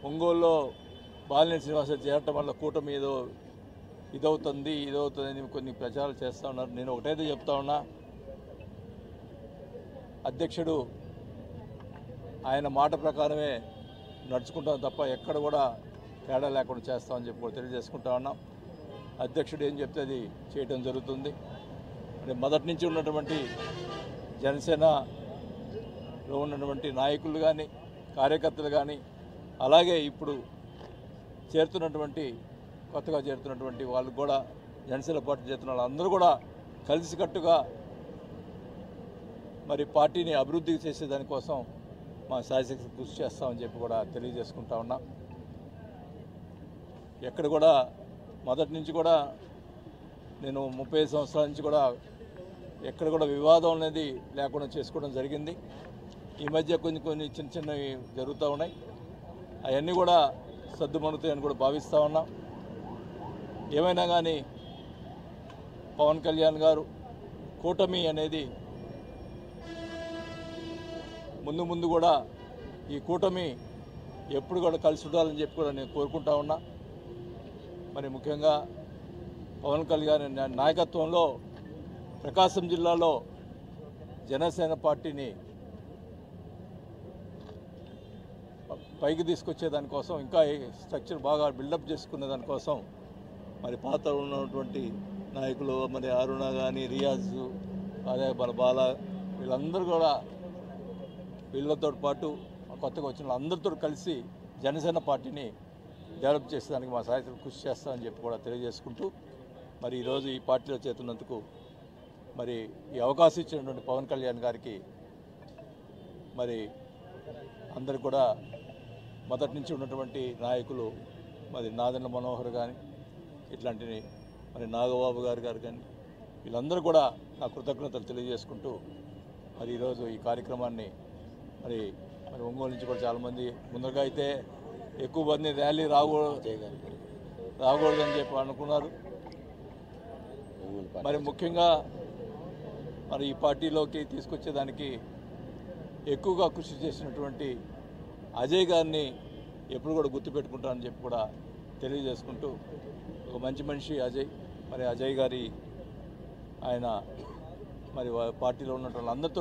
ఒంగోలులో బాలినేని శ్రీనివాసరెడ్డి చేరటం వల్ల కూటమి ఏదో ఇదవుతుందని కొన్ని ప్రచారాలు చేస్తూ ఉన్నారు. నేను ఒకటైతే చెప్తా ఉన్నా, అధ్యక్షుడు ఆయన మాట ప్రకారమే నడుచుకుంటాం తప్ప ఎక్కడ కూడా తేడా లేకుండా చేస్తామని చెప్పి కూడా తెలియజేసుకుంటా ఉన్నాం. అధ్యక్షుడు ఏం చెప్తే అది చేయడం జరుగుతుంది. అంటే మొదటి నుంచి ఉన్నటువంటి జనసేనలో ఉన్నటువంటి నాయకులు కానీ కార్యకర్తలు కానీ అలాగే ఇప్పుడు కొత్తగా చేరుతున్నటువంటి వాళ్ళు కూడా జనసేన పార్టీ చేరుతున్న వాళ్ళందరూ కూడా కలిసికట్టుగా మరి పార్టీని అభివృద్ధి చేసేదానికోసం మా శాయశక్తి కృషి చేస్తామని చెప్పి కూడా తెలియజేసుకుంటా ఉన్నాం. ఎక్కడ కూడా మొదటి నుంచి కూడా నేను 35 సంవత్సరాల నుంచి కూడా ఎక్కడ కూడా వివాదం అనేది లేకుండా చేసుకోవడం జరిగింది. ఈ మధ్య కొన్ని చిన్నవి జరుగుతూ ఉన్నాయి. అవన్నీ కూడా సర్దుమణుతాయని కూడా భావిస్తూ ఉన్నాం. ఏమైనా కానీ పవన్ కళ్యాణ్ గారు కూటమి అనేది ముందు కూడా ఈ కూటమి ఎప్పుడు కూడా కలిసి ఉండాలని చెప్పి కూడా నేను కోరుకుంటా ఉన్నా. మరి ముఖ్యంగా పవన్ కళ్యాణ్ నాయకత్వంలో ప్రకాశం జిల్లాలో జనసేన పార్టీని పైకి తీసుకొచ్చేదానికోసం ఇంకా స్ట్రక్చర్ బాగా బిల్డప్ చేసుకునే దానికోసం మరి పాత ఉన్నటువంటి నాయకులు మరి అరుణ కానీ రియాజ్ అదే బాల వీళ్ళందరూ కూడా వీళ్ళతో పాటు కొత్తగా వచ్చిన వాళ్ళందరితో కలిసి జనసేన పార్టీని డెవలప్ చేసేదానికి మా సాయకులు కృషి చేస్తామని చెప్పి కూడా తెలియజేసుకుంటూ మరి ఈరోజు ఈ పార్టీలో చేరుతున్నందుకు మరి ఈ అవకాశం ఇచ్చినటువంటి పవన్ కళ్యాణ్ గారికి మరి అందరికి కూడా మొదటి నుంచి ఉన్నటువంటి నాయకులు మరి నాదెండ్ల మనోహర్ కానీ ఇట్లాంటి మరి నాగబాబు గారు కానీ వీళ్ళందరూ కూడా నా కృతజ్ఞతలు తెలియజేసుకుంటూ మరి ఈరోజు ఈ కార్యక్రమాన్ని మరి ఒంగోలు నుంచి కూడా చాలామంది ముందుగా అయితే ఎక్కువ మంది ర్యాలీ రాకూడదని చెప్పి అనుకున్నారు. మరి ముఖ్యంగా మరి ఈ పార్టీలోకి తీసుకొచ్చేదానికి ఎక్కువగా కృషి చేసినటువంటి అజయ్ గారిని ఎప్పుడు కూడా గుర్తుపెట్టుకుంటానని చెప్పి కూడా తెలియజేసుకుంటూ ఒక మంచి మనిషి అజయ్. మరి అజయ్ గారి ఆయన మరి పార్టీలో ఉన్నటువంటి అందరితో